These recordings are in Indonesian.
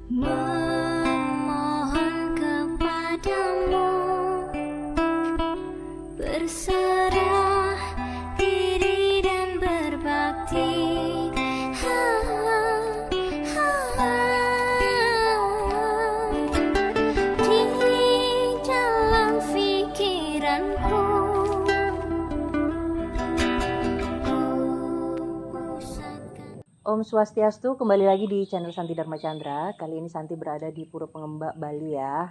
Memohon kepadamu, berserah diri dan berbakti. Di dalam pikiranku, Om Swastiastu, kembali lagi di channel Santi Dharma Chandra. Kali ini Santi berada di Pura Pengembak, Bali ya.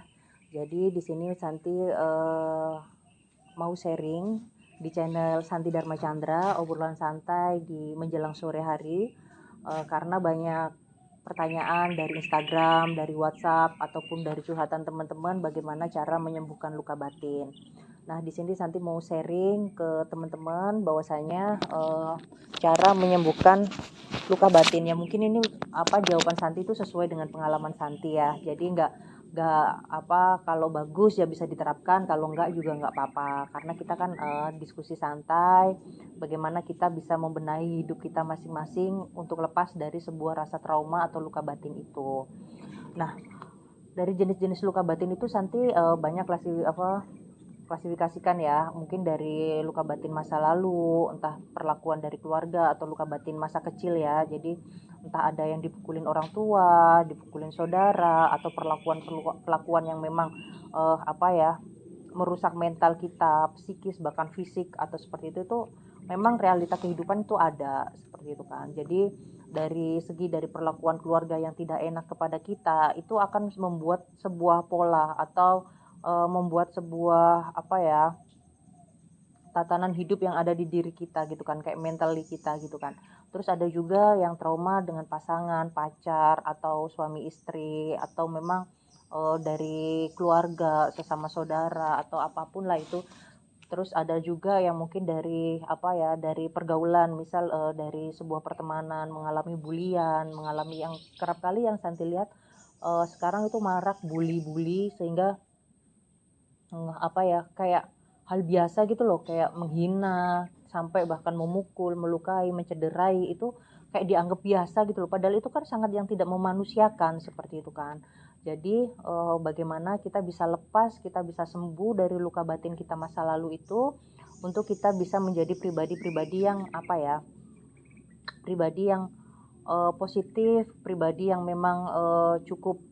Jadi di sini Santi mau sharing di channel Santi Dharma Chandra, obrolan santai di menjelang sore hari. Karena banyak pertanyaan dari Instagram, dari WhatsApp, ataupun dari curhatan teman-teman bagaimana cara menyembuhkan luka batin. Nah, di sini Santi mau sharing ke teman-teman bahwasanya cara menyembuhkan luka batin ya. Mungkin ini jawaban Santi itu sesuai dengan pengalaman Santi ya. Jadi nggak kalau bagus ya bisa diterapkan, kalau enggak juga nggak apa-apa. Karena kita kan diskusi santai, bagaimana kita bisa membenahi hidup kita masing-masing untuk lepas dari sebuah rasa trauma atau luka batin itu. Nah, dari jenis-jenis luka batin itu Santi banyak klasifikasikan ya, mungkin dari luka batin masa lalu, entah perlakuan dari keluarga atau luka batin masa kecil ya. Jadi entah ada yang dipukulin orang tua, dipukulin saudara, atau perlakuan yang memang merusak mental kita, psikis bahkan fisik atau seperti itu memang realita kehidupan itu ada seperti itu kan. Jadi dari perlakuan keluarga yang tidak enak kepada kita itu akan membuat sebuah pola atau membuat sebuah tatanan hidup yang ada di diri kita gitu kan, kayak mentally kita gitu kan. Terus ada juga yang trauma dengan pasangan, pacar atau suami istri, atau memang dari keluarga, sesama saudara atau apapun lah itu. Terus ada juga yang mungkin dari dari pergaulan, misal dari sebuah pertemanan mengalami bulian, mengalami yang kerap kali yang Santi lihat sekarang itu marak bully sehingga kayak hal biasa gitu loh, kayak menghina sampai bahkan memukul, melukai, mencederai, itu kayak dianggap biasa gitu loh, padahal itu kan sangat yang tidak memanusiakan seperti itu kan. Jadi bagaimana kita bisa lepas, kita bisa sembuh dari luka batin kita masa lalu itu, untuk kita bisa menjadi pribadi-pribadi yang pribadi yang positif, pribadi yang memang cukup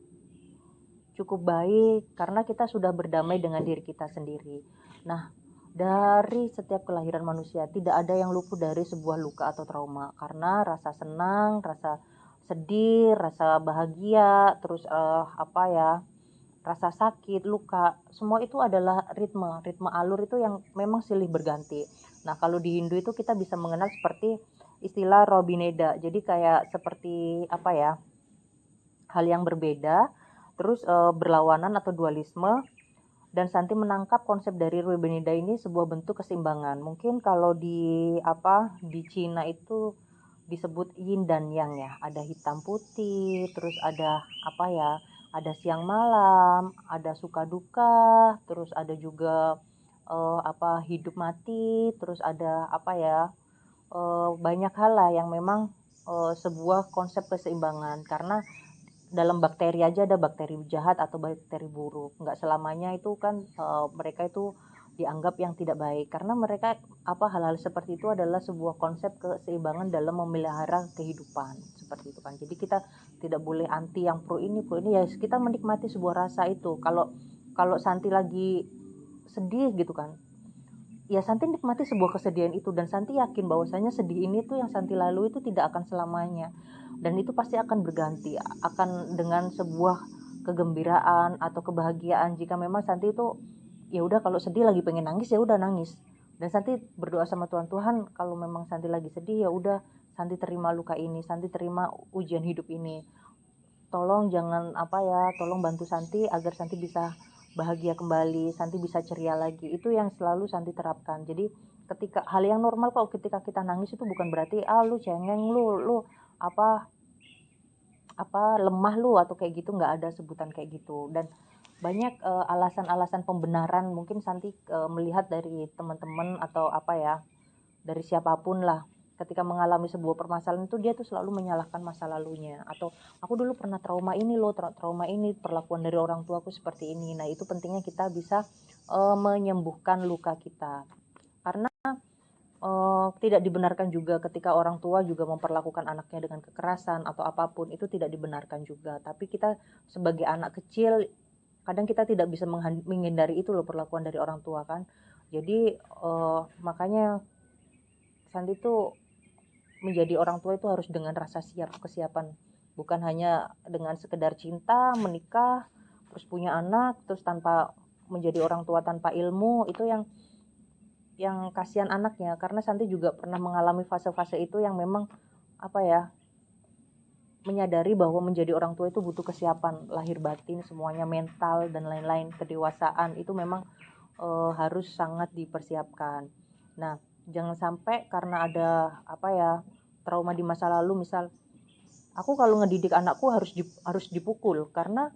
baik, karena kita sudah berdamai dengan diri kita sendiri. Nah, dari setiap kelahiran manusia tidak ada yang luput dari sebuah luka atau trauma, karena rasa senang, rasa sedih, rasa bahagia, terus rasa sakit, luka, semua itu adalah ritme alur itu yang memang silih berganti. Nah, kalau di Hindu itu kita bisa mengenal seperti istilah Robineda. Jadi kayak seperti hal yang berbeda, terus berlawanan atau dualisme. Dan Santi menangkap konsep dari Rui Benida ini sebuah bentuk keseimbangan. Mungkin kalau di Cina itu disebut yin dan yang ya, ada hitam putih, terus ada ada siang malam, ada suka duka, terus ada juga hidup mati, terus ada banyak hal lah yang memang sebuah konsep keseimbangan. Karena dalam bakteri aja ada bakteri jahat atau bakteri buruk, nggak selamanya itu kan mereka itu dianggap yang tidak baik, karena mereka hal-hal seperti itu adalah sebuah konsep keseimbangan dalam memelihara kehidupan seperti itu kan. Jadi kita tidak boleh anti yang pro ini ya, kita menikmati sebuah rasa itu. Kalau Santi lagi sedih gitu kan, ya Santi nikmati sebuah kesedihan itu, dan Santi yakin bahwasanya sedih ini tuh yang Santi lalui itu tidak akan selamanya, dan itu pasti akan berganti, akan dengan sebuah kegembiraan atau kebahagiaan. Jika memang Santi itu ya udah, kalau sedih lagi pengen nangis ya udah nangis, dan Santi berdoa sama Tuhan, kalau memang Santi lagi sedih ya udah, Santi terima luka ini, Santi terima ujian hidup ini, tolong jangan tolong bantu Santi agar Santi bisa bahagia kembali, Santi bisa ceria lagi. Itu yang selalu Santi terapkan. Jadi ketika hal yang normal kok, ketika kita nangis itu bukan berarti lu cengeng, lu lemah lu atau kayak gitu, nggak ada sebutan kayak gitu. Dan banyak alasan-alasan pembenaran, mungkin Santi melihat dari teman-teman atau dari siapapun lah, ketika mengalami sebuah permasalahan itu dia tuh selalu menyalahkan masa lalunya, atau aku dulu pernah trauma ini loh, trauma ini, perlakuan dari orang tuaku seperti ini. Nah itu pentingnya kita bisa menyembuhkan luka kita, karena tidak dibenarkan juga ketika orang tua juga memperlakukan anaknya dengan kekerasan atau apapun, itu tidak dibenarkan juga. Tapi kita sebagai anak kecil kadang kita tidak bisa menghindari itu loh, perlakuan dari orang tua kan. Jadi makanya Santi tuh menjadi orang tua itu harus dengan rasa kesiapan, bukan hanya dengan sekedar cinta, menikah, terus punya anak, terus tanpa menjadi orang tua tanpa ilmu. Itu yang kasihan anaknya, karena Santi juga pernah mengalami fase-fase itu yang memang apa ya, menyadari bahwa menjadi orang tua itu butuh kesiapan lahir batin semuanya, mental dan lain-lain, kedewasaan itu memang harus sangat dipersiapkan. Nah jangan sampai karena ada apa ya, trauma di masa lalu, misal aku kalau ngedidik anakku harus dipukul karena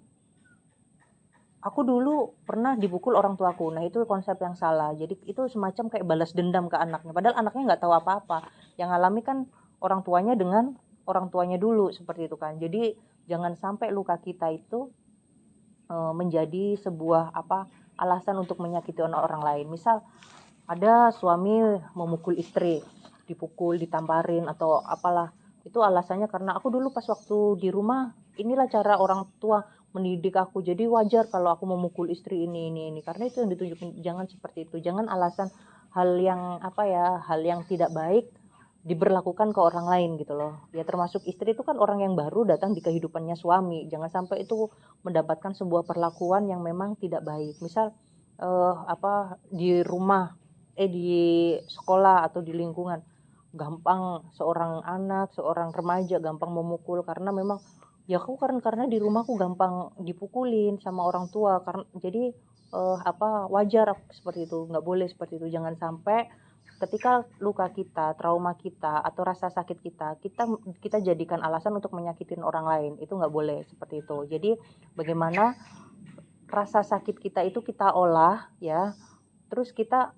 aku dulu pernah dipukul orang tuaku. Nah itu konsep yang salah. Jadi itu semacam kayak balas dendam ke anaknya, padahal anaknya nggak tahu apa-apa. Yang alami kan orang tuanya dengan orang tuanya dulu, seperti itu kan. Jadi jangan sampai luka kita itu menjadi sebuah alasan untuk menyakiti orang lain. Misal ada suami memukul istri, dipukul, ditamparin atau apalah, itu alasannya karena aku dulu pas waktu di rumah inilah cara orang tua mendidik aku, jadi wajar kalau aku memukul istri ini, karena itu yang ditunjukin. Jangan seperti itu, jangan alasan hal yang hal yang tidak baik diberlakukan ke orang lain gitu loh ya. Termasuk istri itu kan orang yang baru datang di kehidupannya suami, jangan sampai itu mendapatkan sebuah perlakuan yang memang tidak baik. Misal di rumah, di sekolah atau di lingkungan, gampang seorang anak, seorang remaja gampang memukul karena memang ya aku karena di rumahku gampang dipukulin sama orang tua, karena jadi wajar seperti itu, nggak boleh seperti itu. Jangan sampai ketika luka kita, trauma kita atau rasa sakit kita jadikan alasan untuk menyakitin orang lain, itu nggak boleh seperti itu. Jadi bagaimana rasa sakit kita itu kita olah ya, terus kita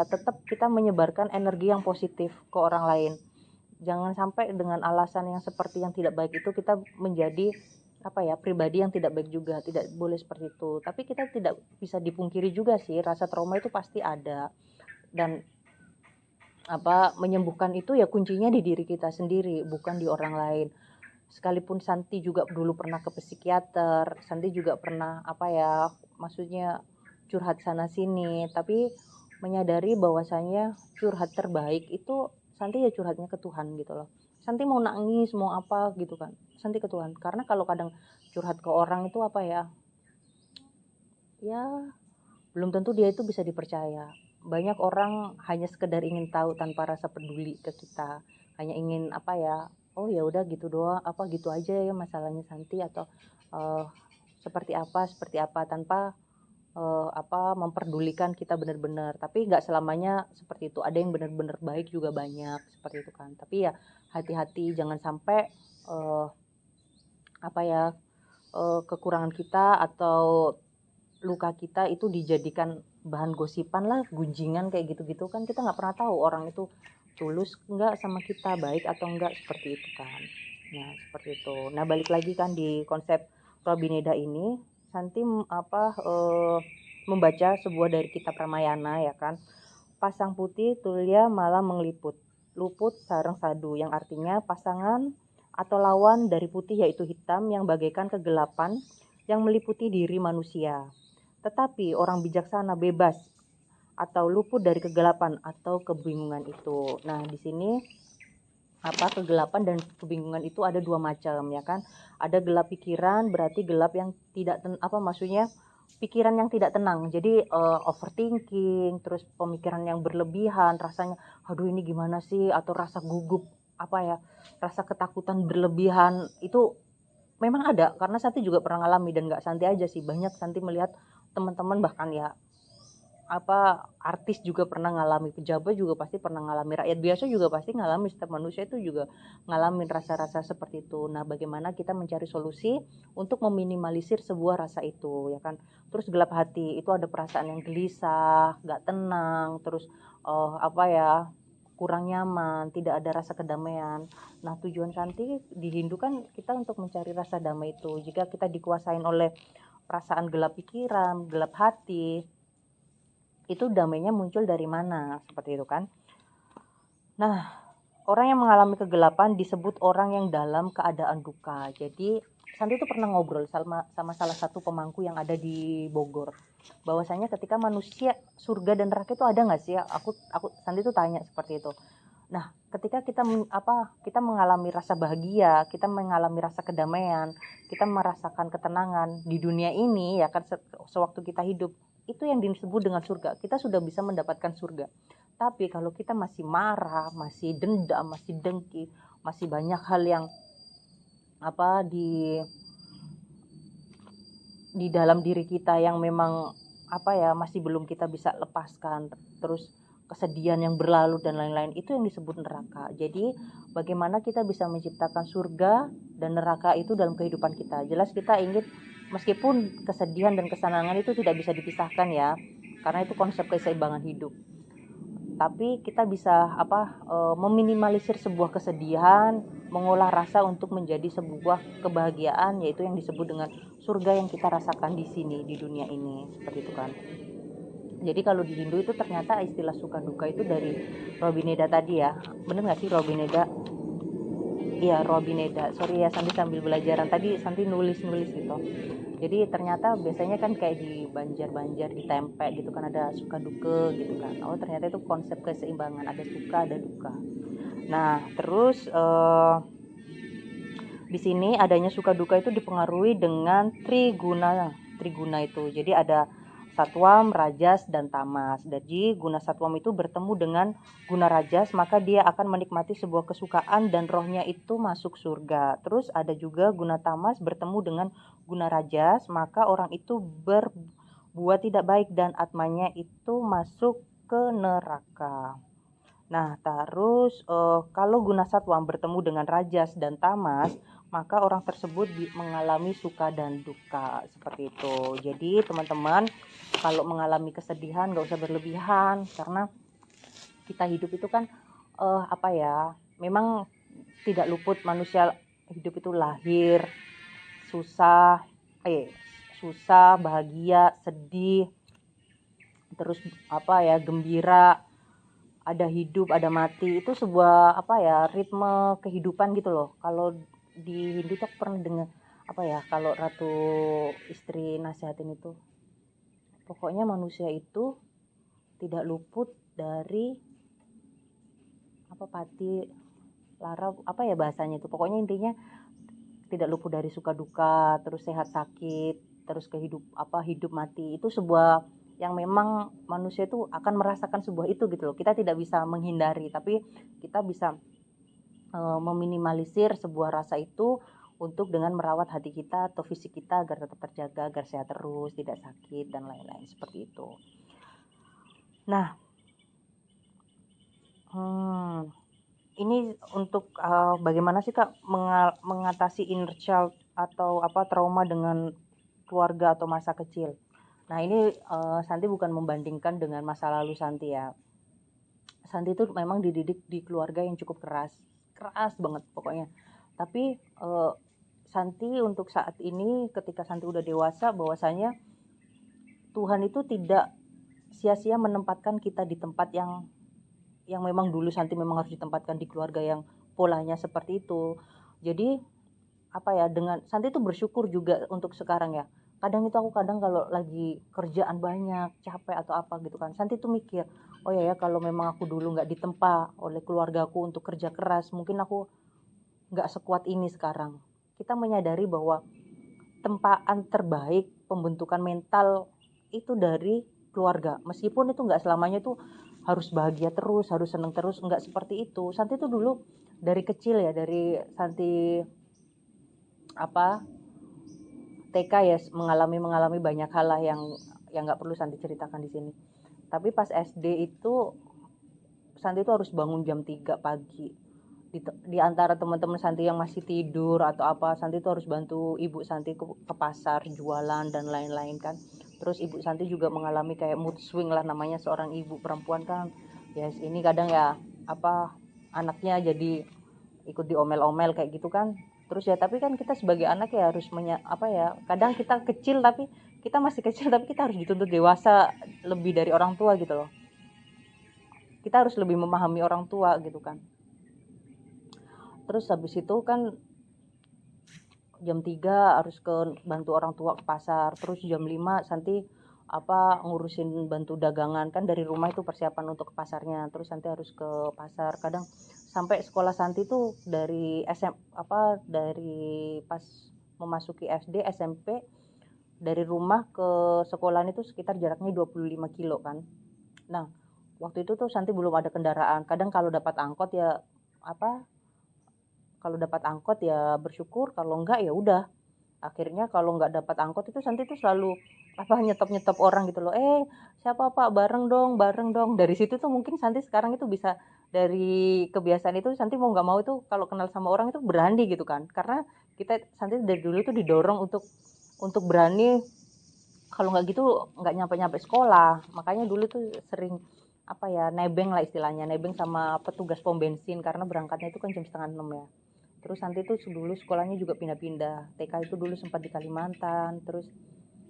tetap kita menyebarkan energi yang positif ke orang lain. Jangan sampai dengan alasan yang seperti yang tidak baik itu kita menjadi pribadi yang tidak baik juga. Tidak boleh seperti itu. Tapi kita tidak bisa dipungkiri juga sih, rasa trauma itu pasti ada, dan menyembuhkan itu ya kuncinya di diri kita sendiri, bukan di orang lain. Sekalipun Santi juga dulu pernah ke psikiater, Santi juga pernah maksudnya curhat sana sini, tapi menyadari bahwasanya curhat terbaik itu Santi ya curhatnya ke Tuhan gitu loh. Santi mau nangis mau apa gitu kan, Santi ke Tuhan. Karena kalau kadang curhat ke orang itu ya belum tentu dia itu bisa dipercaya. Banyak orang hanya sekedar ingin tahu tanpa rasa peduli ke kita, hanya ingin oh ya udah gitu doang, gitu aja ya masalahnya Santi, atau seperti apa tanpa memperdulikan kita benar-benar. Tapi nggak selamanya seperti itu, ada yang benar-benar baik juga banyak seperti itu kan. Tapi ya hati-hati, jangan sampai kekurangan kita atau luka kita itu dijadikan bahan gosipan lah, gunjingan kayak gitu-gitu kan. Kita nggak pernah tahu orang itu tulus nggak sama kita, baik atau enggak, seperti itu kan. Nah seperti itu. Nah balik lagi kan di konsep Robineda ini, Santi membaca sebuah dari kitab Ramayana ya kan. Pasang putih Tulya malah mengliput, luput sareng sadu, yang artinya pasangan atau lawan dari putih yaitu hitam yang bagaikan kegelapan yang meliputi diri manusia. Tetapi orang bijaksana bebas atau luput dari kegelapan atau kebingungan itu. Nah, di sini kegelapan dan kebingungan itu ada dua macam ya kan. Ada gelap pikiran, berarti gelap yang tidak maksudnya pikiran yang tidak tenang. Jadi overthinking, terus pemikiran yang berlebihan, rasanya aduh ini gimana sih, atau rasa gugup rasa ketakutan berlebihan itu memang ada, karena Santi juga pernah ngalami. Dan nggak Santi aja sih, banyak Santi melihat teman-teman, bahkan ya artis juga pernah ngalami, pejabat juga pasti pernah ngalami, rakyat biasa juga pasti ngalami, setiap manusia itu juga ngalamin rasa-rasa seperti itu. Nah bagaimana kita mencari solusi untuk meminimalisir sebuah rasa itu ya kan. Terus gelap hati itu ada perasaan yang gelisah, gak tenang, terus kurang nyaman, tidak ada rasa kedamaian. Nah, tujuan Santi di Hindu kan kita untuk mencari rasa damai itu. Jika kita dikuasain oleh perasaan gelap pikiran, gelap hati, itu damainya muncul dari mana? Seperti itu kan. Nah, orang yang mengalami kegelapan disebut orang yang dalam keadaan duka. Jadi Santi itu pernah ngobrol sama salah satu pemangku yang ada di Bogor, bahwasanya ketika manusia surga dan neraka itu ada nggak sih? Aku Santi itu tanya seperti itu. Nah, ketika kita mengalami rasa bahagia, kita mengalami rasa kedamaian, kita merasakan ketenangan di dunia ini ya kan, sewaktu kita hidup, itu yang disebut dengan surga. Kita sudah bisa mendapatkan surga. Tapi kalau kita masih marah, masih dendam, masih dengki, masih banyak hal yang di dalam diri kita yang memang masih belum kita bisa lepaskan, terus kesedihan yang berlalu dan lain-lain, itu yang disebut neraka. Jadi bagaimana kita bisa menciptakan surga dan neraka itu dalam kehidupan kita? Jelas kita ingin, meskipun kesedihan dan kesenangan itu tidak bisa dipisahkan ya, karena itu konsep keseimbangan hidup. Tapi kita bisa meminimalisir sebuah kesedihan, mengolah rasa untuk menjadi sebuah kebahagiaan, yaitu yang disebut dengan surga yang kita rasakan di sini, di dunia ini, seperti itu kan. Jadi kalau di Hindu itu ternyata istilah suka duka itu dari Robineda tadi ya, bener nggak sih Robineda? Iya, Robineda. Sorry ya, Santi sambil belajaran tadi, Santi nulis gitu. Jadi ternyata biasanya kan kayak di Banjar di tempe gitu kan, ada suka duka gitu kan. Oh, ternyata itu konsep keseimbangan, ada suka ada duka. Nah, terus di sini adanya suka duka itu dipengaruhi dengan triguna itu. Jadi ada satwam, rajas, dan tamas. Jadi guna satwam itu bertemu dengan guna rajas, maka dia akan menikmati sebuah kesukaan dan rohnya itu masuk surga. Terus ada juga guna tamas bertemu dengan guna rajas, maka orang itu berbuat tidak baik dan atmanya itu masuk ke neraka. Nah, terus kalau guna satwam bertemu dengan rajas dan tamas, maka orang tersebut mengalami suka dan duka, seperti itu. Jadi teman-teman, kalau mengalami kesedihan gak usah berlebihan, karena kita hidup itu kan memang tidak luput, manusia hidup itu lahir susah, bahagia, sedih, terus gembira, ada hidup, ada mati. Itu sebuah ritme kehidupan gitu loh. Kalau di Hindu tuh pernah dengar kalau Ratu Istri nasihatin itu, pokoknya manusia itu tidak luput dari pati lara, bahasanya itu. Pokoknya intinya tidak luput dari suka duka, terus sehat sakit, terus hidup mati. Itu sebuah yang memang manusia itu akan merasakan sebuah itu gitu loh. Kita tidak bisa menghindari, tapi kita bisa meminimalisir sebuah rasa itu untuk dengan merawat hati kita atau fisik kita agar tetap terjaga, agar sehat terus, tidak sakit dan lain-lain, seperti itu. Nah, ini untuk bagaimana sih Kak mengatasi inner child atau trauma dengan keluarga atau masa kecil. Nah, ini Santi bukan membandingkan dengan masa lalu Santi ya. Santi itu memang dididik di keluarga yang cukup keras banget pokoknya. Tapi Santi untuk saat ini, ketika Santi udah dewasa, bahwasanya Tuhan itu tidak sia-sia menempatkan kita di tempat yang memang dulu Santi memang harus ditempatkan di keluarga yang polanya seperti itu. Jadi dengan Santi itu bersyukur juga untuk sekarang ya. Kadang kalau lagi kerjaan banyak, capek atau apa gitu kan, Santi tuh mikir, oh ya kalau memang aku dulu nggak ditempa oleh keluargaku untuk kerja keras, mungkin aku nggak sekuat ini sekarang. Kita menyadari bahwa tempaan terbaik pembentukan mental itu dari keluarga. Meskipun itu nggak selamanya itu harus bahagia terus, harus seneng terus, nggak seperti itu. Santi itu dulu dari kecil ya, dari Santi TK ya, mengalami banyak hal lah yang nggak perlu Santi ceritakan di sini. Tapi pas SD itu Santi itu harus bangun jam 3 pagi. Di antara teman-teman Santi yang masih tidur atau Santi itu harus bantu ibu Santi ke pasar jualan dan lain-lain kan. Terus ibu Santi juga mengalami kayak mood swing lah, namanya seorang ibu perempuan kan. Ini kadang ya anaknya jadi ikut diomel-omel kayak gitu kan. Terus ya tapi kan kita sebagai anak ya harus kadang kita kecil tapi kita masih kecil tapi kita harus dituntut dewasa lebih dari orang tua gitu loh. Kita harus lebih memahami orang tua gitu kan. Terus habis itu kan jam 3 harus bantu orang tua ke pasar. Terus jam 5 Santi ngurusin bantu dagangan kan, dari rumah itu persiapan untuk ke pasarnya. Terus Santi harus ke pasar. Kadang sampai sekolah Santi tuh dari dari pas memasuki SD, SMP, dari rumah ke sekolahan itu sekitar jaraknya 25 kilo kan. Nah, waktu itu tuh Santi belum ada kendaraan. Kadang kalau dapat angkot ya bersyukur, kalau enggak ya udah. Akhirnya kalau nggak dapat angkot itu Santi tuh selalu nyetop orang gitu loh. Siapa Pak, bareng dong. Dari situ tuh mungkin Santi sekarang itu bisa, dari kebiasaan itu Santi mau nggak mau itu kalau kenal sama orang itu berani gitu kan. Karena Santi dari dulu tuh didorong untuk berani, kalau nggak gitu nggak nyampe sekolah. Makanya dulu tuh sering nebeng lah istilahnya, nebeng sama petugas pom bensin karena berangkatnya itu kan jam 5:30 ya. Terus Santi tuh dulu sekolahnya juga pindah-pindah. TK itu dulu sempat di Kalimantan, terus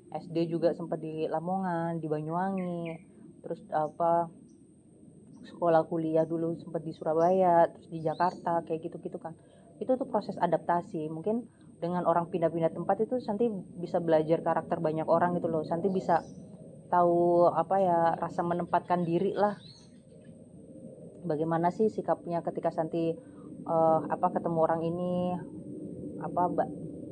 SD juga sempat di Lamongan, di Banyuwangi, terus sekolah kuliah dulu sempat di Surabaya, terus di Jakarta, kayak gitu-gitu kan. Itu tuh proses adaptasi. Mungkin dengan orang pindah-pindah tempat itu Santi bisa belajar karakter banyak orang gitu loh. Santi bisa tahu rasa menempatkan diri lah. Bagaimana sih sikapnya ketika Santi ketemu orang ini,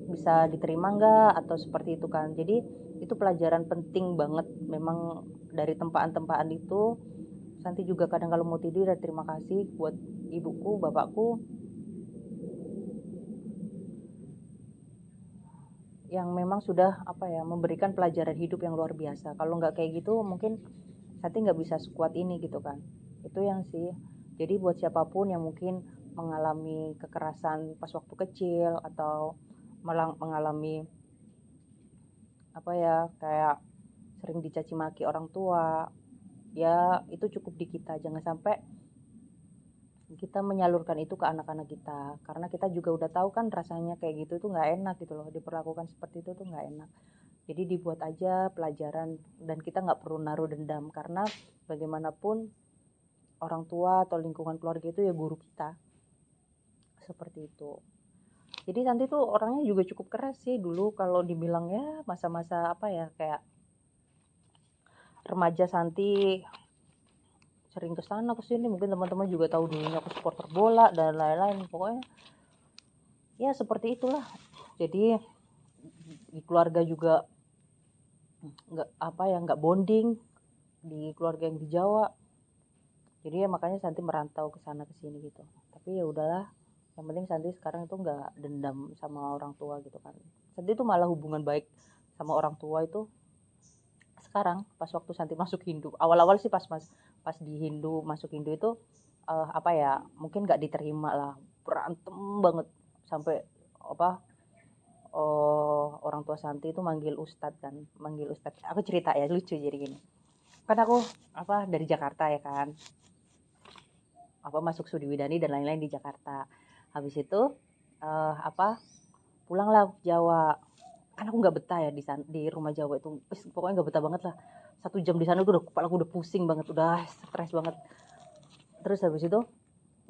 bisa diterima nggak atau seperti itu kan. Jadi itu pelajaran penting banget memang. Dari tempaan-tempaan itu Santi juga kadang kalau mau tidur ya terima kasih buat ibuku, bapakku yang memang sudah memberikan pelajaran hidup yang luar biasa. Kalau nggak kayak gitu mungkin Santi nggak bisa sekuat ini gitu kan. Itu yang sih. Jadi buat siapapun yang mungkin mengalami kekerasan pas waktu kecil atau mengalami kayak sering dicaci maki orang tua, ya itu cukup di kita. Jangan sampai kita menyalurkan itu ke anak-anak kita, karena kita juga udah tahu kan rasanya kayak gitu tuh nggak enak gitu loh, diperlakukan seperti itu tuh nggak enak. Jadi dibuat aja pelajaran, dan kita nggak perlu naruh dendam, karena bagaimanapun orang tua atau lingkungan keluarga itu ya guru kita, seperti itu. Jadi Santi tuh orangnya juga cukup keras sih dulu, kalau dibilang ya masa-masa kayak remaja Santi sering kesana kesini. Mungkin teman-teman juga tahu dulunya aku supporter bola dan lain-lain. Pokoknya ya seperti itulah. Jadi di keluarga juga nggak bonding di keluarga yang di Jawa. Jadi ya makanya Santi merantau ke sana ke sini gitu. Tapi ya udahlah, yang penting Santi sekarang itu nggak dendam sama orang tua gitu kan. Santi itu malah hubungan baik sama orang tua itu sekarang pas waktu Santi masuk Hindu. Awal-awal sih pas di Hindu, masuk Hindu itu mungkin nggak diterima lah, berantem banget sampai orang tua Santi itu manggil ustadz. Aku cerita ya, lucu jadi gini. Kan aku dari Jakarta ya kan, masuk Studi Widani dan lain-lain di Jakarta. Habis itu pulanglah ke Jawa. Kan aku nggak betah ya di rumah Jawa itu, pokoknya nggak betah banget lah. 1 jam di sana tuh kepala aku udah pusing banget, udah stres banget. Terus habis itu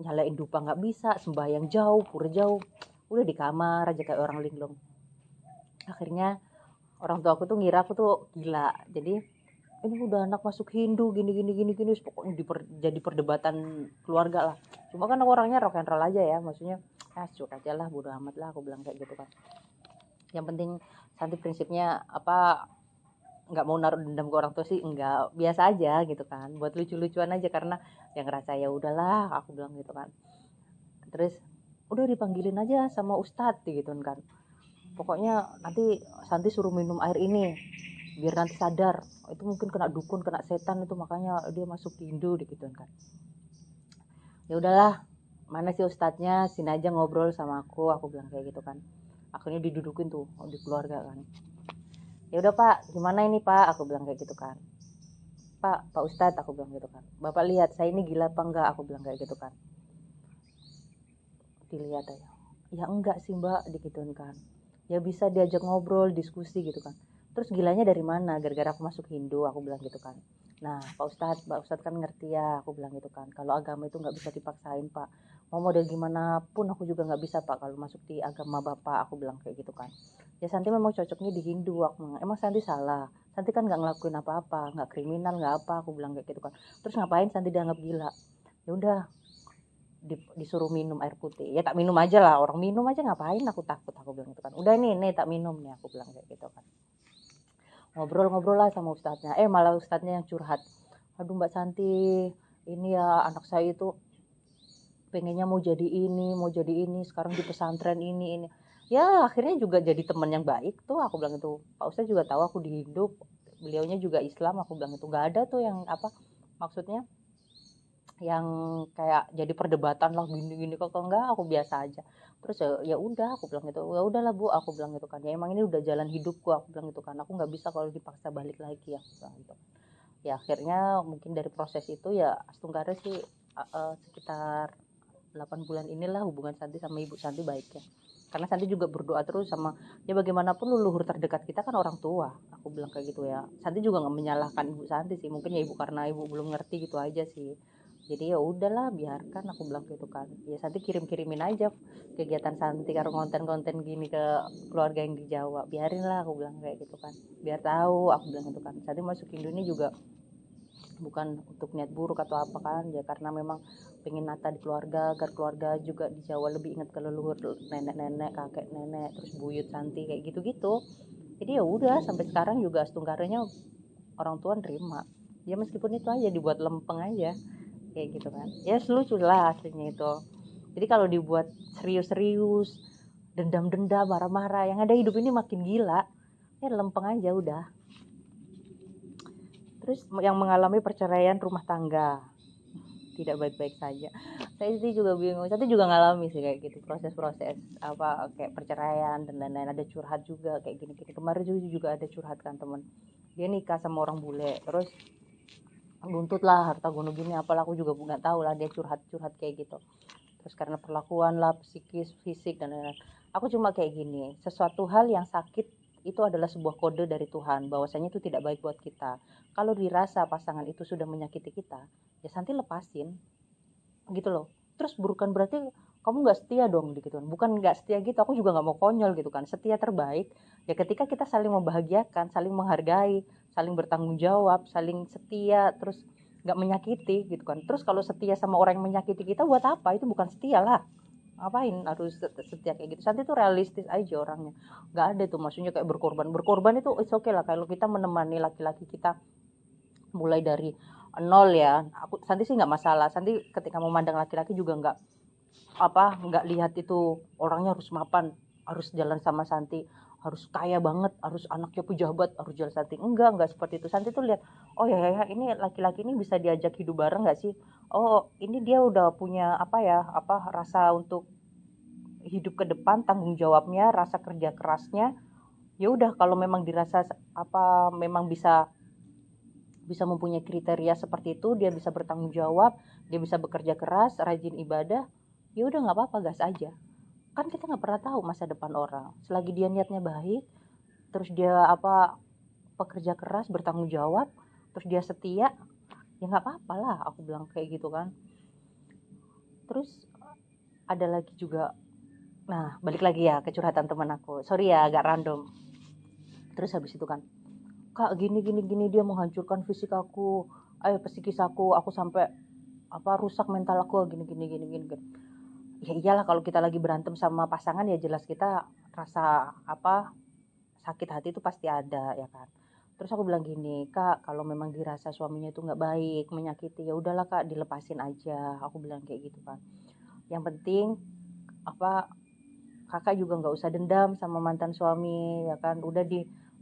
nyalain dupa nggak bisa, sembahyang jauh, pura jauh, udah di kamar aja kayak orang linglung. Akhirnya orang tua aku tuh ngira aku tuh gila. Jadi ini udah anak masuk Hindu gini, pokoknya jadi perdebatan keluarga lah. Cuma kan aku orangnya rock and roll aja ya, maksudnya cuek aja lah, bodo amat lah, aku bilang kayak gitu kan. Yang penting Santi prinsipnya nggak mau naruh dendam ke orang tua sih, enggak, biasa aja gitu kan, buat lucu-lucuan aja, karena yang ngerasa ya udahlah, aku bilang gitu kan. Terus udah dipanggilin aja sama ustadz gitu kan, pokoknya nanti Santi suruh minum air ini biar nanti sadar, itu mungkin kena dukun, kena setan itu, makanya dia masuk Hindu gitu kan. Ya udahlah, mana sih ustadznya, sini aja ngobrol sama aku bilang kayak gitu kan. Akhirnya didudukin tuh di keluarga kan. Ya udah Pak, gimana ini Pak, aku bilang kayak gitu kan. Pak Ustadz, aku bilang gitu kan, Bapak lihat saya ini gila apa enggak, aku bilang kayak gitu kan. Dilihat aja, ya enggak sih Mbak, digituin kan, ya bisa diajak ngobrol diskusi gitu kan. Terus gilanya dari mana, gara-gara aku masuk Hindu, aku bilang gitu kan. Nah Pak Ustadz kan ngerti ya, aku bilang gitu kan, kalau agama itu nggak bisa dipaksain Pak, mau model gimana pun aku juga nggak bisa Pak kalau masuk di agama Bapak, aku bilang kayak gitu kan. Ya Santi memang cocoknya di Hindu, aku bilang emang Santi salah, Santi kan nggak ngelakuin apa-apa, nggak kriminal nggak apa, aku bilang kayak gitu kan. Terus ngapain Santi dianggap gila? Ya udah, disuruh minum air putih, ya tak minum aja lah, orang minum aja ngapain aku takut, aku bilang gitu kan. Udah nih tak minum nih, aku bilang kayak gitu kan. Ngobrol-ngobrol lah sama ustadznya, malah ustadznya yang curhat, aduh Mbak Santi, ini ya anak saya itu pengennya mau jadi ini sekarang di pesantren ini. Ya akhirnya juga jadi teman yang baik tuh, aku bilang itu. Pak Ustadz juga tahu aku di hidup, beliaunya juga Islam, aku bilang itu nggak ada tuh yang apa, maksudnya yang kayak jadi perdebatan lah gini-gini, kok enggak, aku biasa aja. Terus ya udah, aku bilang gitu, ya udahlah Bu, aku bilang gitu kan, ya emang ini udah jalan hidupku, aku bilang gitu kan, aku nggak bisa kalau dipaksa balik lagi, aku bilang gitu. Ya akhirnya mungkin dari proses itu ya Astungkara sih sekitar 8 bulan inilah hubungan Santi sama Ibu Santi baik ya, karena Santi juga berdoa terus sama, ya bagaimanapun leluhur terdekat kita kan orang tua, aku bilang kayak gitu ya. Santi juga nggak menyalahkan Ibu Santi sih, mungkin ya Ibu karena Ibu belum ngerti gitu aja sih. Jadi ya udahlah biarkan, aku bilang gitu kan. Ya Santi kirim-kirimin aja kegiatan Santi karo konten-konten gini ke keluarga yang di Jawa, biarin lah, aku bilang kayak gitu kan, biar tahu, aku bilang gitu kan. Santi masuk Indonesia juga bukan untuk niat buruk atau apa kan, ya karena memang pengen nata di keluarga, agar keluarga juga di Jawa lebih ingat ke leluhur nenek-nenek, kakek nenek, terus buyut Santi kayak gitu-gitu. Jadi ya udah sampai sekarang juga Astungkaranya orang tua nerima, ya meskipun itu aja dibuat lempeng aja kayak gitu kan, ya lucu lah aslinya itu. Jadi kalau dibuat serius-serius, dendam-dendam, marah-marah, yang ada hidup ini makin gila, ya lempeng aja udah. Terus yang mengalami perceraian rumah tangga tidak baik-baik saja, saya sih juga bingung, saya juga ngalami sih kayak gitu, proses-proses apa kayak perceraian dan lain-lain, ada curhat juga kayak gini-gini. Kemarin juga ada curhat kan temen, dia nikah sama orang bule, terus buntut lah harta gono gini, apalah aku juga nggak tahu lah, dia curhat-curhat kayak gitu. Terus karena perlakuan lah, psikis, fisik dan lain-lain. Aku cuma kayak gini, sesuatu hal yang sakit itu adalah sebuah kode dari Tuhan bahwasanya itu tidak baik buat kita. Kalau dirasa pasangan itu sudah menyakiti kita, ya Santi lepasin gitu loh. Terus bukan berarti kamu nggak setia dong gitu kan, bukan nggak setia gitu, aku juga nggak mau konyol gitu kan. Setia terbaik ya ketika kita saling membahagiakan, saling menghargai, saling bertanggung jawab, saling setia, terus nggak menyakiti gitu kan. Terus kalau setia sama orang yang menyakiti kita buat apa, itu bukan setia lah, ngapain harus setia kayak gitu. Santi tuh realistis aja orangnya, nggak ada tuh maksudnya kayak berkorban itu it's okay lah kalau kita menemani laki-laki kita mulai dari nol ya. Aku Santi sih nggak masalah, Santi ketika memandang laki-laki juga nggak lihat itu orangnya harus mapan, harus jalan sama Santi, harus kaya banget, harus anaknya pejabat, harus jalan Santi, enggak seperti itu. Santi tuh lihat, oh ya ini laki-laki ini bisa diajak hidup bareng nggak sih, oh ini dia udah punya rasa untuk hidup ke depan, tanggung jawabnya, rasa kerja kerasnya. Ya udah kalau memang dirasa memang bisa bisa mempunyai kriteria seperti itu, dia bisa bertanggung jawab, dia bisa bekerja keras, rajin ibadah, ya udah nggak apa-apa, gas aja. Kan kita nggak pernah tahu masa depan orang. Selagi dia niatnya baik, terus dia pekerja keras, bertanggung jawab, terus dia setia, ya nggak apa-apa lah, aku bilang kayak gitu kan. Terus ada lagi juga, nah balik lagi ya ke curhatan teman aku. Sorry ya agak random. Terus habis itu kan, Kak gini dia menghancurkan fisik aku, psikis aku sampai rusak mental aku gini. Ya iyalah kalau kita lagi berantem sama pasangan ya jelas kita rasa sakit hati itu pasti ada ya kan. Terus aku bilang gini, Kak kalau memang dirasa suaminya itu nggak baik, menyakiti, ya udahlah Kak dilepasin aja, aku bilang kayak gitu kan. Yang penting apa Kakak juga nggak usah dendam sama mantan suami ya kan, udah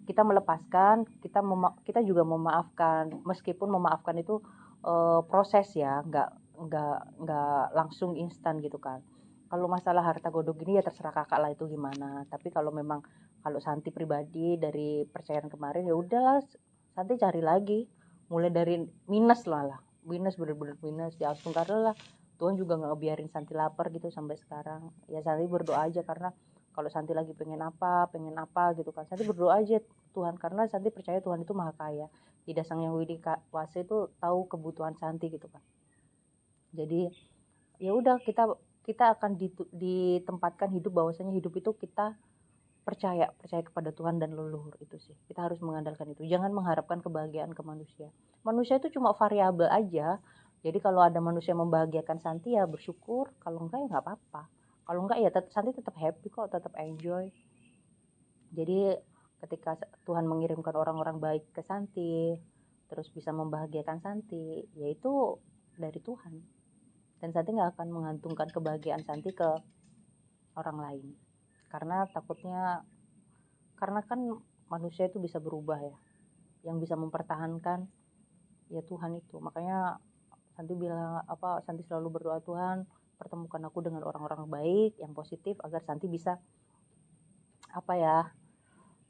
kita melepaskan, kita juga memaafkan, meskipun memaafkan itu proses ya, nggak langsung instan gitu kan. Kalau masalah harta godok gini ya terserah kakak lah itu gimana, tapi kalau Santi pribadi dari percayaan kemarin ya udahlah, Santi cari lagi, mulai dari minus lah, minus, bener-bener minus, ya karena lah Tuhan juga nggak ngebiarin Santi lapar gitu sampai sekarang. Ya Santi berdoa aja, karena kalau Santi lagi pengen apa gitu kan, Santi berdoa aja Tuhan, karena Santi percaya Tuhan itu maha kaya. Tidak Sang Yang Widi Wasa itu tahu kebutuhan Santi gitu kan. Jadi ya udah, kita akan ditempatkan hidup bahwasanya hidup itu kita percaya kepada Tuhan dan leluhur, itu sih. Kita harus mengandalkan itu. Jangan mengharapkan kebahagiaan ke manusia. Manusia itu cuma variabel aja. Jadi kalau ada manusia membahagiakan Santi ya bersyukur, kalau enggak ya nggak apa-apa. Kalau enggak ya Santi tetap happy kok, tetap enjoy. Jadi ketika Tuhan mengirimkan orang-orang baik ke Santi, terus bisa membahagiakan Santi, yaitu dari Tuhan. Dan Santi nggak akan mengantungkan kebahagiaan Santi ke orang lain. Karena takutnya, karena kan manusia itu bisa berubah ya. Yang bisa mempertahankan ya Tuhan itu. Makanya Santi bilang Santi selalu berdoa, Tuhan pertemukan aku dengan orang-orang baik yang positif agar Santi bisa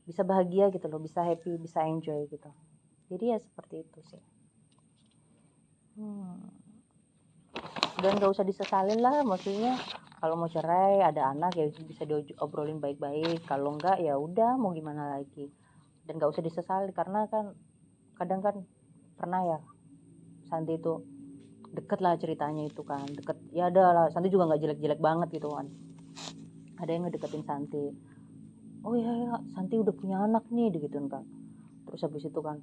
bisa bahagia gitu loh, bisa happy, bisa enjoy gitu. Jadi ya seperti itu sih. Dan gak usah disesalin lah, maksudnya kalau mau cerai ada anak ya bisa diobrolin baik-baik, kalau enggak ya udah mau gimana lagi. Dan gak usah disesali, karena kan kadang kan pernah ya Santi itu deket lah ceritanya itu kan, deket ya ada lah, Santi juga nggak jelek-jelek banget gitu kan, ada yang ngedeketin Santi, oh ya Santi udah punya anak nih digituin kan. Terus habis itu kan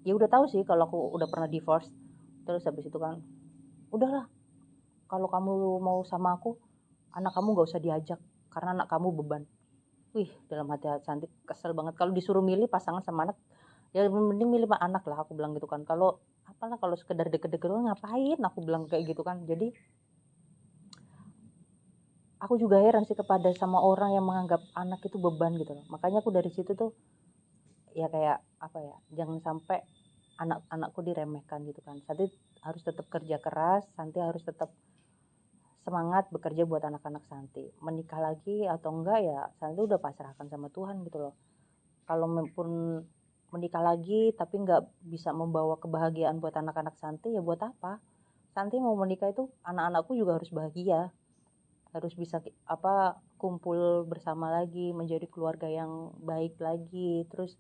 ya udah tahu sih kalau aku udah pernah divorce. Terus habis itu kan, udahlah kalau kamu mau sama aku, anak kamu gak usah diajak karena anak kamu beban. Wih, dalam hati Santi kesel banget. Kalau disuruh milih pasangan sama anak, ya mending milih anak lah, aku bilang gitu kan. Kalau kalau sekedar deket-deket ngapain, aku bilang kayak gitu kan. Jadi aku juga heran sih kepada sama orang yang menganggap anak itu beban gitu loh. Makanya aku dari situ tuh ya kayak jangan sampai anak-anakku diremehkan gitu kan. Santi harus tetap kerja keras, Santi harus tetap semangat bekerja buat anak-anak Santi. Menikah lagi atau enggak ya Santi udah pasrahkan sama Tuhan gitu loh. Kalau pun menikah lagi tapi nggak bisa membawa kebahagiaan buat anak-anak Santi, ya buat apa? Santi mau menikah itu anak-anakku juga harus bahagia, harus bisa kumpul bersama lagi, menjadi keluarga yang baik lagi, terus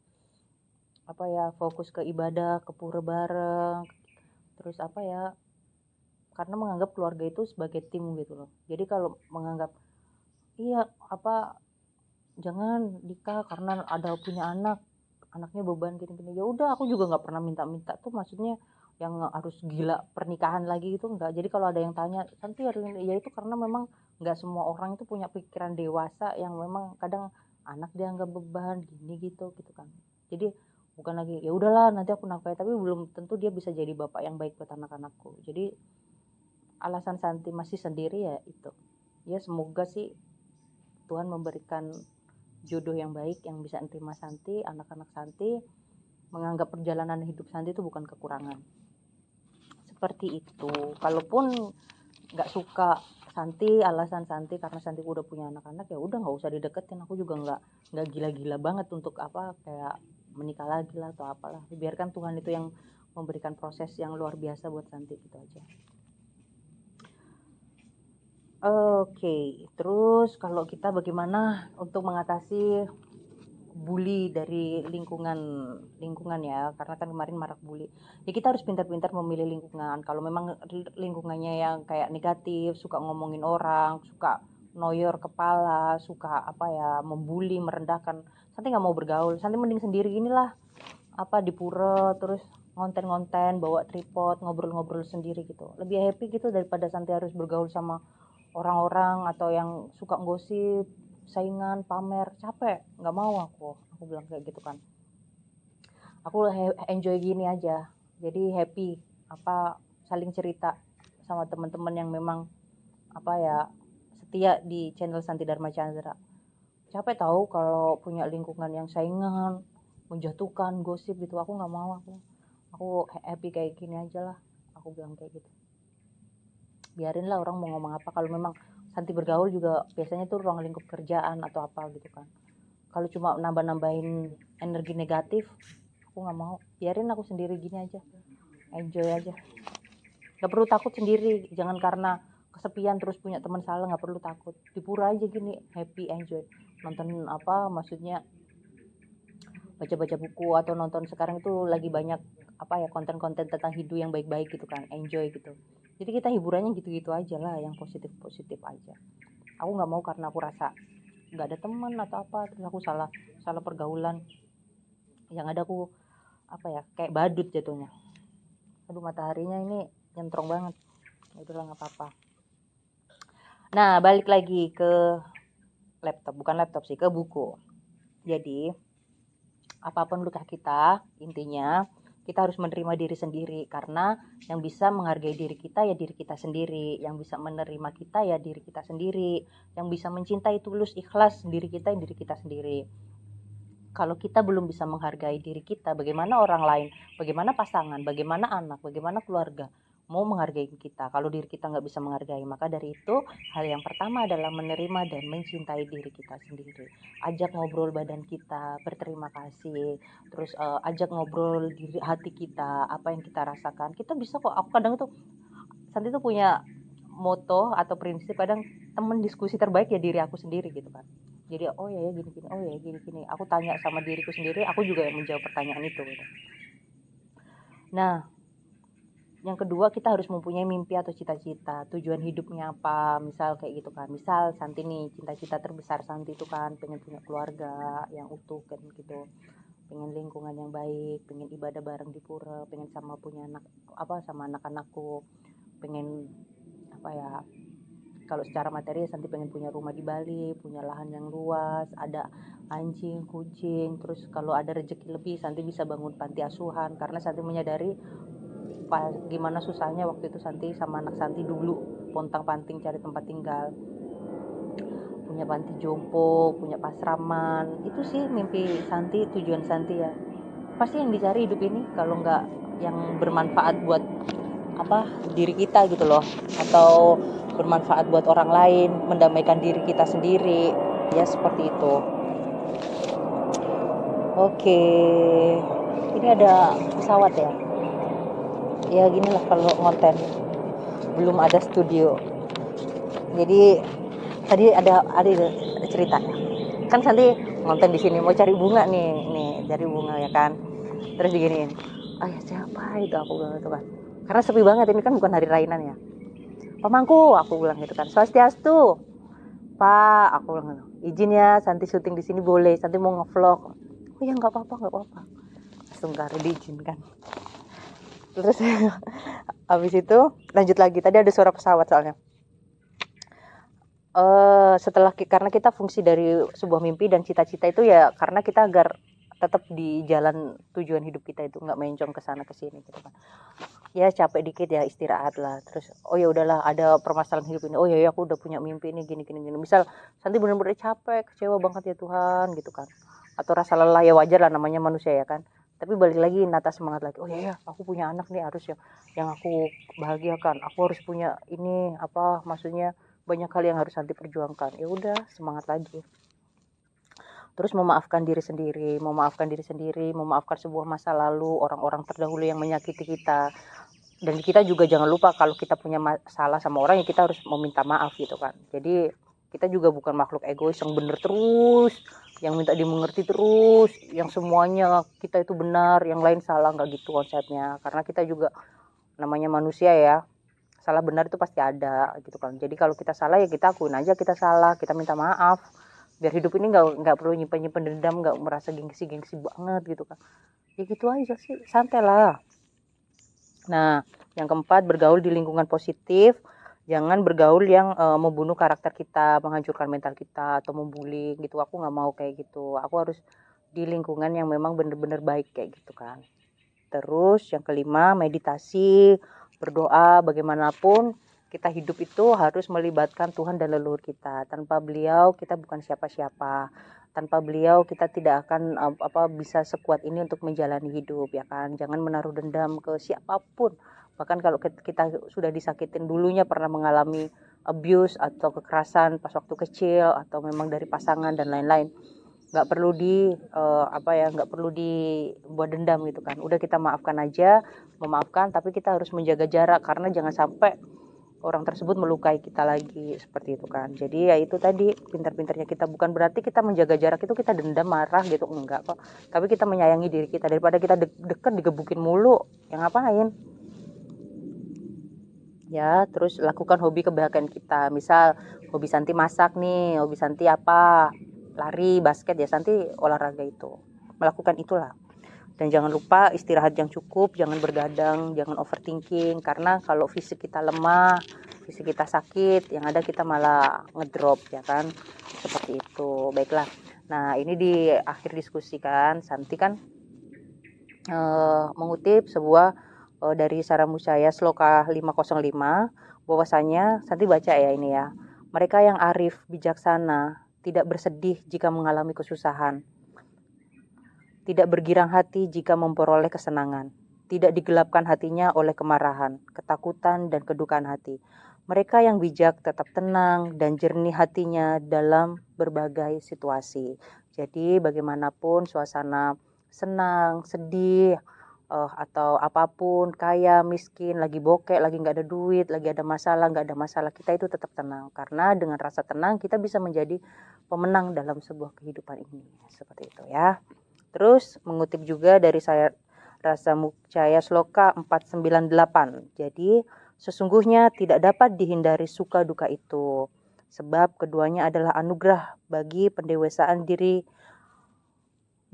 fokus ke ibadah, ke pura bareng, terus karena menganggap keluarga itu sebagai tim gitu loh. Jadi kalau menganggap jangan nikah karena ada punya anaknya beban gini-gini, ya udah aku juga nggak pernah minta tuh, maksudnya yang harus gila pernikahan lagi itu enggak. Jadi kalau ada yang tanya Santi harus, ya itu karena memang nggak semua orang itu punya pikiran dewasa yang memang kadang anak dianggap beban gini gitu kan. Jadi bukan lagi ya udahlah nanti aku nafkahi, tapi belum tentu dia bisa jadi bapak yang baik buat anak-anakku. Jadi alasan Santi masih sendiri ya itu, ya semoga sih Tuhan memberikan jodoh yang baik yang bisa menerima Santi, anak-anak Santi, menganggap perjalanan hidup Santi itu bukan kekurangan. Seperti itu. Kalaupun nggak suka Santi, alasan Santi karena Santi udah punya anak-anak, ya udah nggak usah dideketin. Aku juga nggak gila-gila banget untuk kayak menikah lagi lah atau apalah. Biarkan Tuhan itu yang memberikan proses yang luar biasa buat Santi, gitu aja. Oke, terus kalau kita bagaimana untuk mengatasi bully dari lingkungan ya, karena kan kemarin marak bully. Ya kita harus pintar-pintar memilih lingkungan. Kalau memang lingkungannya yang kayak negatif, suka ngomongin orang, suka noyor kepala, suka membuli, merendahkan, Santi nggak mau bergaul. Santi mending sendiri inilah di pura, terus ngonten-ngonten, bawa tripod, ngobrol-ngobrol sendiri gitu. Lebih happy gitu daripada Santi harus bergaul sama orang-orang atau yang suka gosip, saingan, pamer. Capek, nggak mau aku bilang kayak gitu kan. Aku enjoy gini aja, jadi happy saling cerita sama teman-teman yang memang setia di channel Santi Dharma Chandra. Capek tahu kalau punya lingkungan yang saingan, menjatuhkan, gosip gitu. Aku nggak mau, aku happy kayak gini aja lah, aku bilang kayak gitu. Biarin lah orang mau ngomong apa. Kalau memang Santi bergaul juga biasanya tuh ruang lingkup kerjaan atau apa gitu kan. Kalau cuma nambah-nambahin energi negatif, aku aku nggak mau, biarin aku sendiri gini aja, enjoy aja, nggak perlu takut sendiri. Jangan karena kesepian terus punya teman salah, nggak perlu takut, di pura aja gini happy enjoy, nonton apa maksudnya baca-baca buku atau nonton. Sekarang itu lagi banyak apa ya, konten-konten tentang hidup yang baik-baik gitu kan, enjoy gitu. Jadi kita hiburannya gitu-gitu aja lah, yang positif-positif aja. Aku nggak mau karena aku rasa nggak ada teman atau apa terus aku salah salah pergaulan, yang ada aku apa ya, kayak badut jatuhnya. Aduh, mataharinya ini nyentrong banget. Ya udahlah, nggak apa-apa. Nah, balik lagi ke laptop, bukan laptop sih, ke buku. Jadi apapun luka kita, intinya kita harus menerima diri sendiri, karena yang bisa menghargai diri kita ya diri kita sendiri, yang bisa menerima kita ya diri kita sendiri, yang bisa mencintai tulus ikhlas diri kita ya diri kita sendiri. Kalau kita belum bisa menghargai diri kita, bagaimana orang lain, bagaimana pasangan, bagaimana anak, bagaimana keluarga mau menghargai kita kalau diri kita nggak bisa menghargai? Maka dari itu, hal yang pertama adalah menerima dan mencintai diri kita sendiri. Ajak ngobrol badan kita, berterima kasih, terus ajak ngobrol diri hati kita, apa yang kita rasakan. Kita bisa kok. Aku kadang tuh, Santi tuh punya moto atau prinsip, kadang temen diskusi terbaik ya diri aku sendiri gitu kan. Jadi oh ya gini-gini, oh ya gini-gini, aku tanya sama diriku sendiri, aku juga yang menjawab pertanyaan itu gitu. Nah, yang kedua, kita harus mempunyai mimpi atau cita-cita, tujuan hidupnya apa, misal kayak gitu kan. Misal Santi nih, cita-cita terbesar Santi itu kan pengen punya keluarga yang utuh kan gitu, pengen lingkungan yang baik, pengen ibadah bareng di pura, pengen sama punya anak apa sama anak-anakku, pengen apa ya, kalau secara materi Santi pengen punya rumah di Bali, punya lahan yang luas, ada anjing, kucing, terus kalau ada rezeki lebih Santi bisa bangun panti asuhan, karena Santi menyadari gimana susahnya waktu itu Santi sama anak Santi dulu pontang-panting cari tempat tinggal, punya panti jompo, punya pasraman. Itu sih mimpi Santi, tujuan Santi ya. Pasti yang dicari hidup ini, kalau nggak yang bermanfaat buat apa diri kita gitu loh, atau bermanfaat buat orang lain, mendamaikan diri kita sendiri ya, seperti itu. Oke, ini ada pesawat ya gini lah kalau ngonten, belum ada studio. Jadi tadi ada cerita ya, kan Santi ngonten di sini mau cari bunga nih cari bunga ya kan, terus diginiin, ya siapa itu, aku bilang gitu kan, karena sepi banget, ini kan bukan hari rainan ya. Pamangku, aku bilang gitu kan, swastiastu Pak, aku bilang gitu, izin ya Santi syuting di sini boleh, Santi mau ngevlog. Oh ya nggak apa-apa, langsung karena diizinkan. Terus habis itu lanjut lagi, tadi ada suara pesawat soalnya. Setelah karena kita fungsi dari sebuah mimpi dan cita-cita itu ya karena kita agar tetap di jalan tujuan hidup kita itu, nggak mencong ke sana ke sini gitu kan. Ya capek dikit ya istirahat lah, terus oh ya udahlah, ada permasalahan hidup ini, oh ya aku udah punya mimpi ini gini. Misal Santi benar-benar capek, kecewa banget ya Tuhan gitu kan, atau rasa lelah, ya wajar lah, namanya manusia ya kan. Tapi balik lagi nata semangat lagi, oh ya aku punya anak nih, harus yang aku bahagiakan, aku harus punya ini apa maksudnya, banyak hal yang harus Santi perjuangkan. Ya udah, semangat lagi. Terus memaafkan diri sendiri, memaafkan sebuah masa lalu, orang-orang terdahulu yang menyakiti kita. Dan kita juga jangan lupa kalau kita punya masalah sama orang ya kita harus meminta maaf gitu kan. Jadi kita juga bukan makhluk egois yang bener terus, yang minta dimengerti terus, yang semuanya kita itu benar, yang lain salah, nggak gitu konsepnya. Karena kita juga namanya manusia ya, salah benar itu pasti ada gitu kan. Jadi kalau kita salah ya kita akuin aja kita salah, kita minta maaf, biar hidup ini nggak perlu nyimpen dendam, nggak merasa gengsi banget gitu kan. Ya gitu aja sih, santai lah. Nah, yang keempat, bergaul di lingkungan positif, jangan bergaul yang membunuh karakter kita, menghancurkan mental kita, atau membuli gitu. Aku nggak mau kayak gitu, aku harus di lingkungan yang memang bener-bener baik kayak gitu kan. Terus yang kelima, meditasi, berdoa. Bagaimanapun kita hidup itu harus melibatkan Tuhan dan leluhur kita. Tanpa beliau kita bukan siapa-siapa. Tanpa beliau kita tidak akan bisa sekuat ini untuk menjalani hidup ya kan. Jangan menaruh dendam ke siapapun. Bahkan kalau kita sudah disakitin dulunya, pernah mengalami abuse atau kekerasan pas waktu kecil, atau memang dari pasangan dan lain-lain, nggak perlu nggak perlu dibuat dendam gitu kan. Udah kita maafkan aja, memaafkan, tapi kita harus menjaga jarak karena jangan sampai orang tersebut melukai kita lagi, seperti itu kan. Jadi ya itu tadi pintar-pintarnya kita, bukan berarti kita menjaga jarak itu kita dendam marah gitu, enggak kok, tapi kita menyayangi diri kita daripada kita deket digebukin mulu, yang ngapain ya. Terus lakukan hobi kebahagiaan kita, misal hobi Santi masak nih, hobi Santi apa, lari, basket, ya Santi olahraga itu, melakukan itulah. Dan jangan lupa istirahat yang cukup, jangan bergadang, jangan overthinking, karena kalau fisik kita lemah, fisik kita sakit, yang ada kita malah ngedrop ya kan, seperti itu. Baiklah, nah ini di akhir diskusi kan Santi kan mengutip sebuah dari Saramucaya Sloka 505, bahwasanya Santi baca ya ini ya, mereka yang arif bijaksana tidak bersedih jika mengalami kesusahan, tidak bergirang hati jika memperoleh kesenangan, tidak digelapkan hatinya oleh kemarahan, ketakutan, dan kedukaan hati. Mereka yang bijak tetap tenang dan jernih hatinya dalam berbagai situasi. Jadi bagaimanapun suasana senang, sedih, atau apapun, kaya, miskin, lagi bokek, lagi nggak ada duit, lagi ada masalah, nggak ada masalah, kita itu tetap tenang. Karena dengan rasa tenang kita bisa menjadi pemenang dalam sebuah kehidupan ini. Seperti itu ya. Terus mengutip juga dari saya Rasamucaya Sloka 498. Jadi sesungguhnya tidak dapat dihindari suka duka itu, sebab keduanya adalah anugerah bagi pendewasaan diri.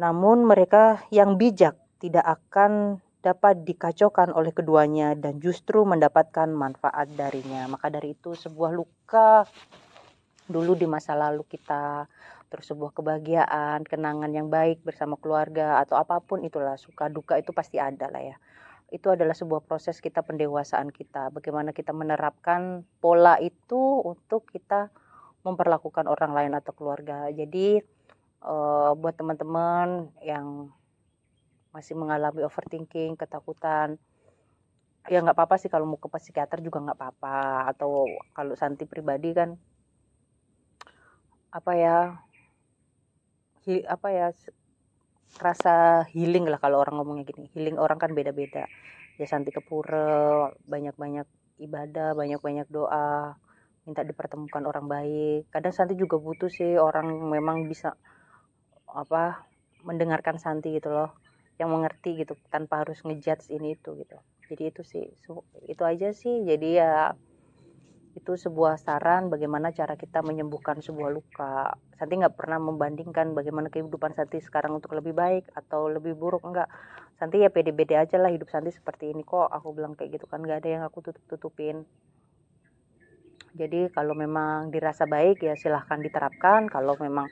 Namun mereka yang bijak tidak akan dapat dikacaukan oleh keduanya dan justru mendapatkan manfaat darinya. Maka dari itu sebuah luka dulu di masa lalu kita, terus sebuah kebahagiaan, kenangan yang baik bersama keluarga atau apapun itulah, suka duka itu pasti ada lah ya. Itu adalah sebuah proses kita, pendewasaan kita, bagaimana kita menerapkan pola itu untuk kita memperlakukan orang lain atau keluarga. Jadi buat teman-teman yang masih mengalami overthinking, ketakutan, ya nggak apa-apa sih kalau mau ke psikiater juga nggak apa-apa. Atau kalau Santi pribadi kan rasa healing lah, kalau orang ngomongnya gini, healing orang kan beda-beda ya. Santi ke pura, banyak-banyak ibadah, banyak-banyak doa, minta dipertemukan orang baik. Kadang Santi juga butuh sih orang memang bisa mendengarkan Santi gitu loh, yang mengerti gitu tanpa harus ngejudge ini itu gitu. Jadi itu sih, itu aja sih. Jadi ya itu sebuah saran bagaimana cara kita menyembuhkan sebuah luka. Santi nggak pernah membandingkan bagaimana kehidupan Santi sekarang untuk lebih baik atau lebih buruk, enggak. Santi ya pede-pede aja lah, hidup Santi seperti ini kok, aku bilang kayak gitu kan, nggak ada yang aku tutup-tutupin. Jadi kalau memang dirasa baik ya silahkan diterapkan, kalau memang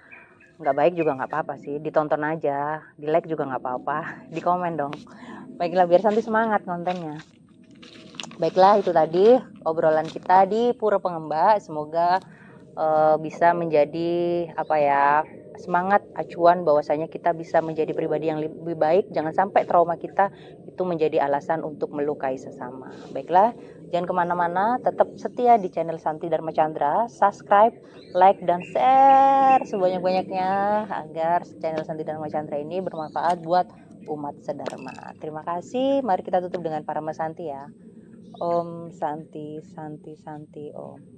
nggak baik juga nggak apa-apa sih, ditonton aja, di like juga nggak apa-apa, di komen dong. Baiklah, biar Santi semangat kontennya. Baiklah, itu tadi obrolan kita di Pura Pengembak. Semoga bisa menjadi semangat acuan bahwasanya kita bisa menjadi pribadi yang lebih baik. Jangan sampai trauma kita itu menjadi alasan untuk melukai sesama. Baiklah, jangan kemana-mana, tetap setia di channel Santi Dharma Chandra. Subscribe, like, dan share sebanyak-banyaknya agar channel Santi Dharma Chandra ini bermanfaat buat umat sedharma. Terima kasih. Mari kita tutup dengan Parama Santi ya. Om Santi Santi Santi Om.